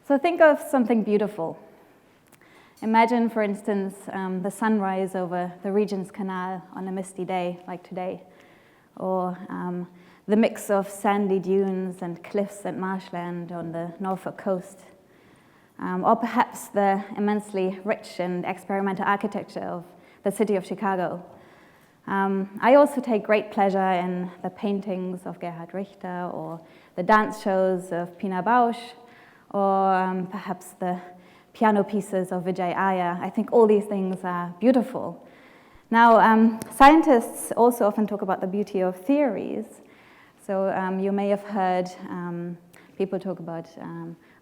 So think of something beautiful. Imagine, for instance, the sunrise over the Regent's Canal on a misty day like today, or the mix of sandy dunes and cliffs and marshland on the Norfolk coast, or perhaps the immensely rich and experimental architecture of the city of Chicago. I also take great pleasure in the paintings of Gerhard Richter, or the dance shows of Pina Bausch, or perhaps the piano pieces of Vijay Iyer. I think all these things are beautiful. Now, scientists also often talk about the beauty of theories. So you may have heard people talk about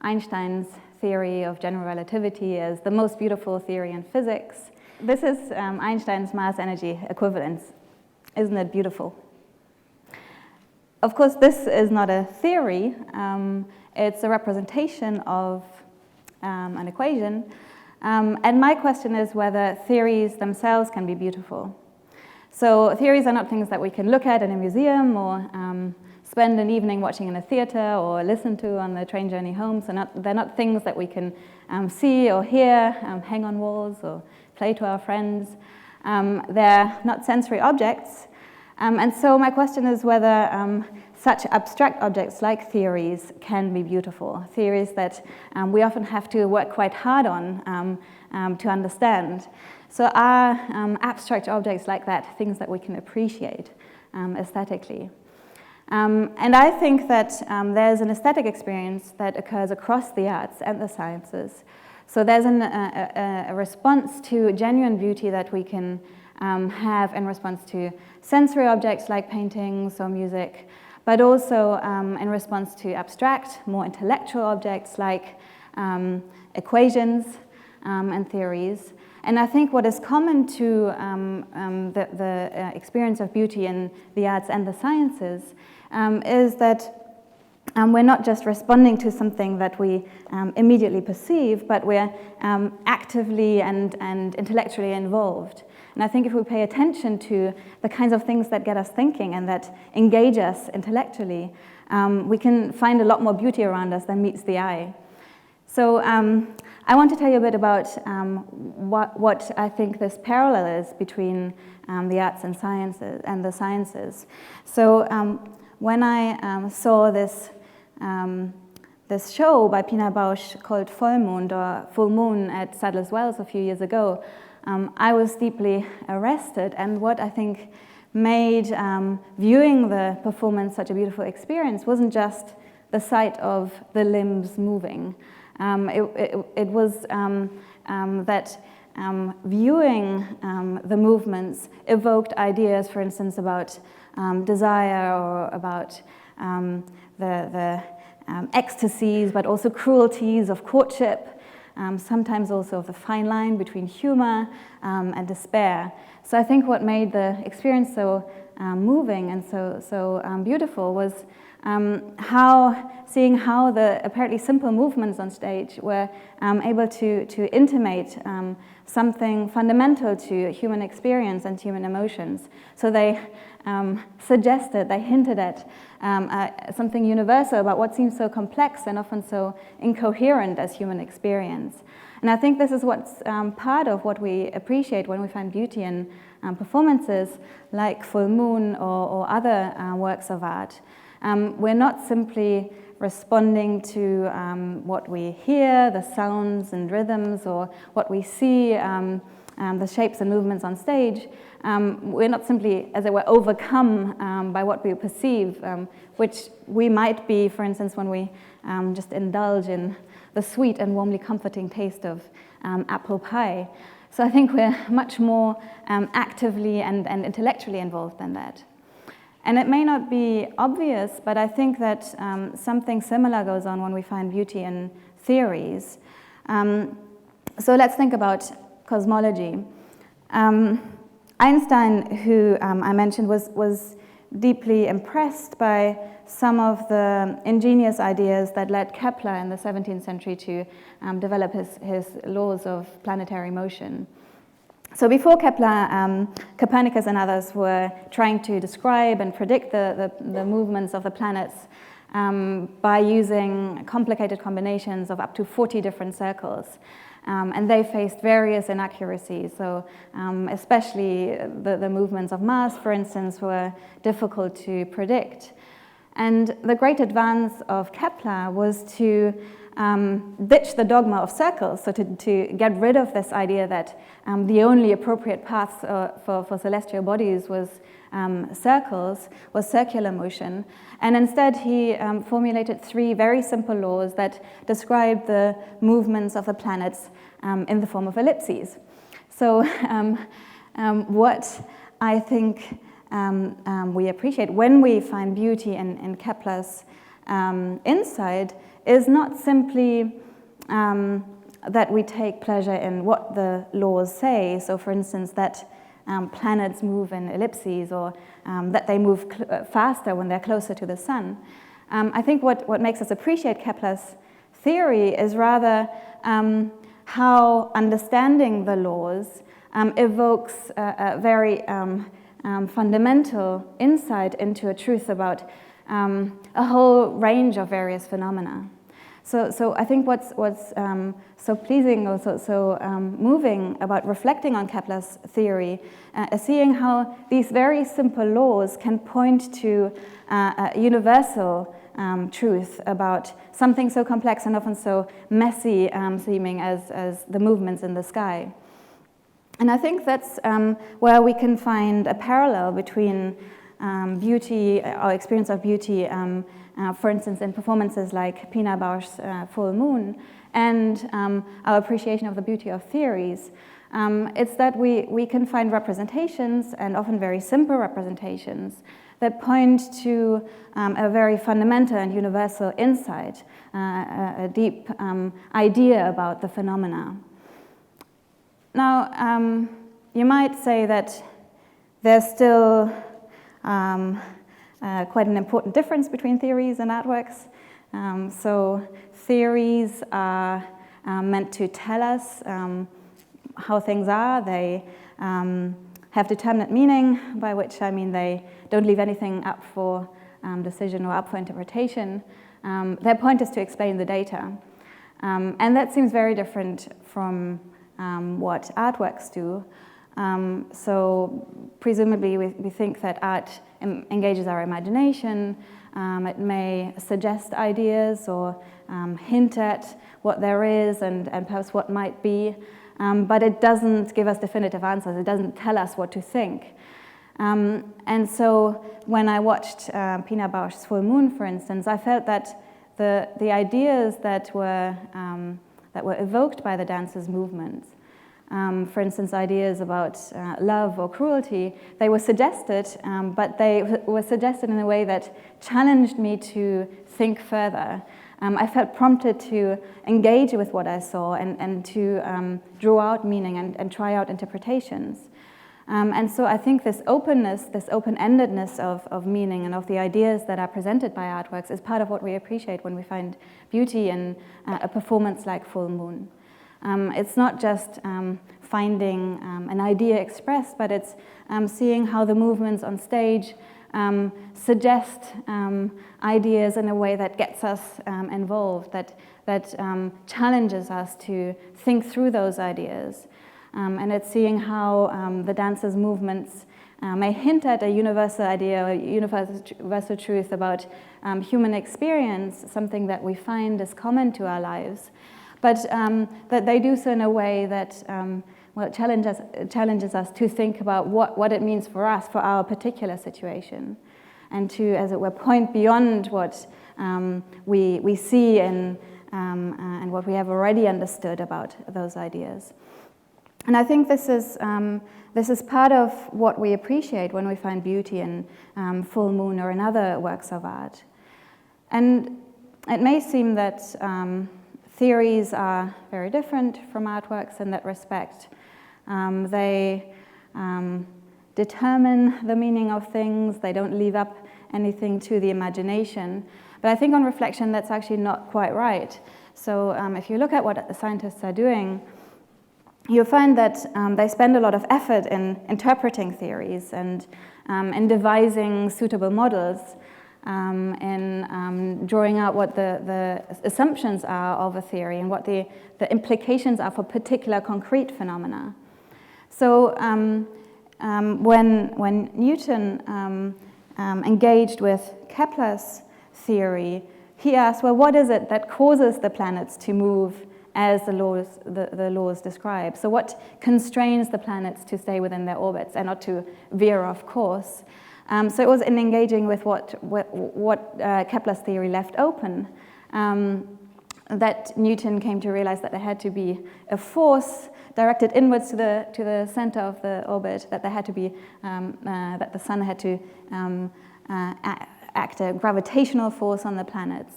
Einstein's theory of general relativity as the most beautiful theory in physics. This is Einstein's mass-energy equivalence. Isn't it beautiful? Of course, this is not a theory. It's a representation of an equation. And my question is whether theories themselves can be beautiful. So theories are not things that we can look at in a museum or spend an evening watching in a theater or listen to on the train journey home. So they're not things that we can see or hear, hang on walls or play to our friends. They're not sensory objects. And so my question is whether such abstract objects like theories can be beautiful, theories that we often have to work quite hard on to understand. So are abstract objects like that things that we can appreciate aesthetically? And I think that there's an aesthetic experience that occurs across the arts and the sciences. So there's a response to genuine beauty that we can have in response to sensory objects like paintings or music, but also in response to abstract, more intellectual objects like equations and theories. And I think what is common to the experience of beauty in the arts and the sciences is that we're not just responding to something that we immediately perceive, but we're actively and intellectually involved. And I think if we pay attention to the kinds of things that get us thinking and that engage us intellectually, we can find a lot more beauty around us than meets the eye. So I want to tell you a bit about what I think this parallel is between the arts and sciences and the sciences. So when I saw this show by Pina Bausch called Vollmond or Full Moon at Sadler's Wells a few years ago, I was deeply arrested, and what I think made viewing the performance such a beautiful experience wasn't just the sight of the limbs moving. It was that viewing the movements evoked ideas, for instance, about desire or about the ecstasies, but also cruelties of courtship, sometimes also of the fine line between humor and despair. So I think what made the experience so moving and so beautiful was seeing how the apparently simple movements on stage were able to intimate something fundamental to human experience and human emotions. So they suggested, they hinted at something universal about what seems so complex and often so incoherent as human experience. And I think this is what's part of what we appreciate when we find beauty in performances like Full Moon or other works of art. We're not simply responding to what we hear, the sounds and rhythms, or what we see, the shapes and movements on stage. We're not simply, as it were, overcome by what we perceive, which we might be, for instance, when we just indulge in the sweet and warmly comforting taste of apple pie. So I think we're much more actively and intellectually involved than that. And it may not be obvious, but I think that something similar goes on when we find beauty in theories. So let's think about cosmology. Einstein, who I mentioned, was deeply impressed by some of the ingenious ideas that led Kepler in the 17th century to develop his laws of planetary motion. So before Kepler, Copernicus and others were trying to describe and predict the movements of the planets. by using complicated combinations of up to 40 different circles. And they faced various inaccuracies. So especially the movements of Mars, for instance, were difficult to predict. And the great advance of Kepler was to ditch the dogma of circles, so to get rid of this idea that the only appropriate paths for celestial bodies was circles, was circular motion. And instead he formulated 3 very simple laws that describe the movements of the planets in the form of ellipses. So what I think we appreciate when we find beauty in Kepler's insight is not simply that we take pleasure in what the laws say. So for instance, that planets move in ellipses, or that they move faster when they're closer to the sun. I think what makes us appreciate Kepler's theory is rather how understanding the laws evokes a very fundamental insight into a truth about a whole range of various phenomena. So I think what's so pleasing or so moving about reflecting on Kepler's theory is seeing how these very simple laws can point to a universal truth about something so complex and often so messy seeming as the movements in the sky. And I think that's where we can find a parallel between beauty, our experience of beauty, for instance, in performances like Pina Bausch's Full Moon, and our appreciation of the beauty of theories. It's that we can find representations, and often very simple representations, that point to a very fundamental and universal insight, a deep idea about the phenomena. Now, you might say that there's still quite an important difference between theories and artworks. So theories are meant to tell us how things are. They have determinate meaning, by which I mean they don't leave anything up for decision or up for interpretation. Their point is to explain the data. And that seems very different from what artworks do. So presumably we think that art engages our imagination. It may suggest ideas or hint at what there is and perhaps what might be, but it doesn't give us definitive answers. It doesn't tell us what to think. And so when I watched Pina Bausch's Full Moon, for instance, I felt that the ideas that were evoked by the dancer's movements, for instance, ideas about love or cruelty, they were suggested, but they were suggested in a way that challenged me to think further. I felt prompted to engage with what I saw and to draw out meaning and try out interpretations. And so I think this openness, this open-endedness of meaning and of the ideas that are presented by artworks is part of what we appreciate when we find beauty in a performance like Full Moon. It's not just finding an idea expressed, but it's seeing how the movements on stage suggest ideas in a way that gets us involved, that challenges us to think through those ideas. And it's seeing how the dancer's movements may hint at a universal idea or universal truth about human experience, something that we find is common to our lives. But that they do so in a way that challenges us to think about what it means for us, for our particular situation, and to, as it were, point beyond what we see and what we have already understood about those ideas. And I think this is part of what we appreciate when we find beauty in Full Moon or in other works of art. And it may seem that theories are very different from artworks in that respect. They determine the meaning of things. They don't leave up anything to the imagination. But I think on reflection, that's actually not quite right. So if you look at what the scientists are doing, you'll find that they spend a lot of effort in interpreting theories and in devising suitable models. in drawing out what the assumptions are of a theory and what the implications are for particular concrete phenomena. So when Newton engaged with Kepler's theory, he asked, well, what is it that causes the planets to move as the laws describe? So what constrains the planets to stay within their orbits and not to veer off course? So it was in engaging with what Kepler's theory left open that Newton came to realize that there had to be a force directed inwards to the center of the orbit, that there had to be that the sun had to act a gravitational force on the planets.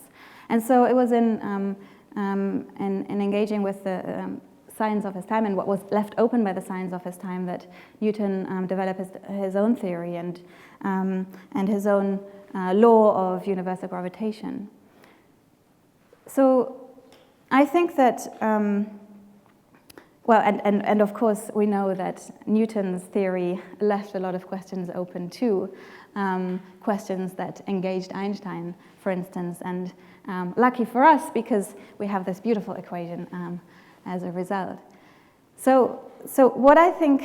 And so it was in engaging with the science of his time and what was left open by the science of his time that Newton developed his own theory and his own law of universal gravitation. So I think that, well, and of course we know that Newton's theory left a lot of questions open too, questions that engaged Einstein, for instance, and lucky for us because we have this beautiful equation as a result. So what I think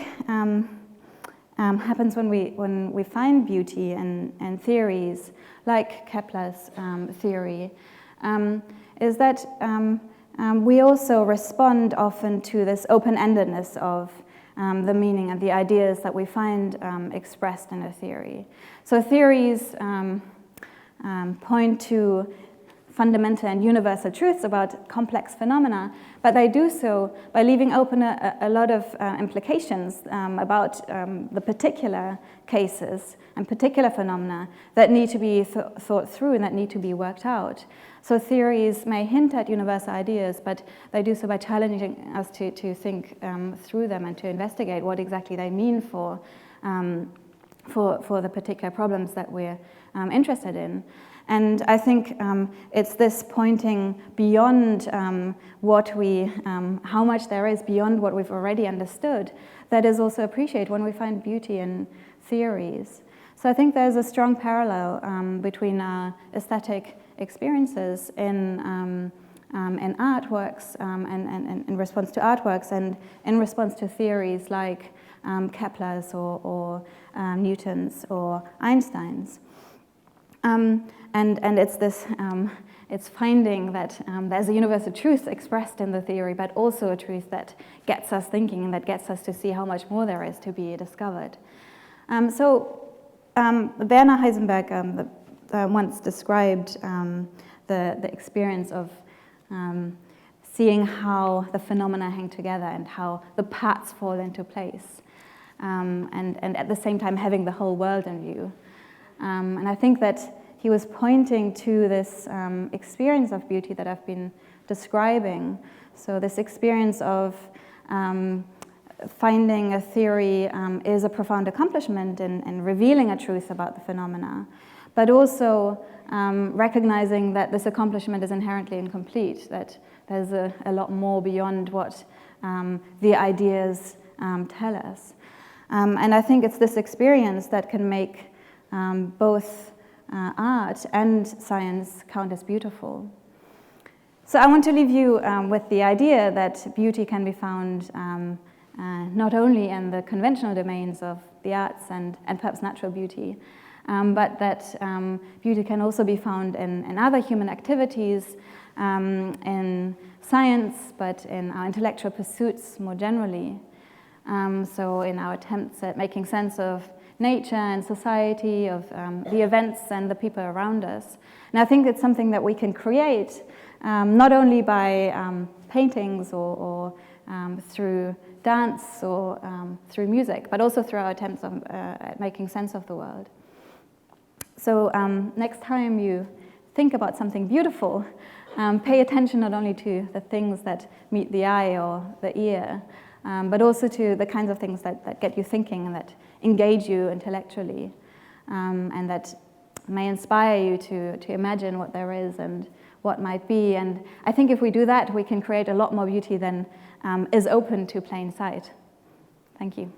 happens when we find beauty in theories like Kepler's theory is that we also respond often to this open-endedness of the meaning and the ideas that we find expressed in a theory. So theories point to fundamental and universal truths about complex phenomena, but they do so by leaving open a lot of implications about the particular cases and particular phenomena that need to be thought through and that need to be worked out. So theories may hint at universal ideas, but they do so by challenging us to think through them and to investigate what exactly they mean for the particular problems that we're interested in. And I think it's this pointing beyond how much there is beyond what we've already understood that is also appreciated when we find beauty in theories. So I think there's a strong parallel between our aesthetic experiences in artworks and in response to artworks and in response to theories like Kepler's or Newton's or Einstein's. And it's this, it's finding that there's a universal truth expressed in the theory, but also a truth that gets us thinking and that gets us to see how much more there is to be discovered. Werner Heisenberg once described the experience of seeing how the phenomena hang together and how the parts fall into place, and at the same time having the whole world in view. And I think that he was pointing to this experience of beauty that I've been describing. So this experience of finding a theory is a profound accomplishment in revealing a truth about the phenomena, but also recognizing that this accomplishment is inherently incomplete, that there's a lot more beyond what the ideas tell us. And I think it's this experience that can make both art and science count as beautiful. So I want to leave you with the idea that beauty can be found not only in the conventional domains of the arts and perhaps natural beauty, but that beauty can also be found in other human activities, in science, but in our intellectual pursuits more generally. So in our attempts at making sense of nature and society, of the events and the people around us. And I think it's something that we can create not only by paintings or through dance or through music, but also through our attempts at making sense of the world. So next time you think about something beautiful, pay attention not only to the things that meet the eye or the ear, but also to the kinds of things that get you thinking and that engage you intellectually, and that may inspire you to imagine what there is and what might be. And I think if we do that, we can create a lot more beauty than is open to plain sight. Thank you.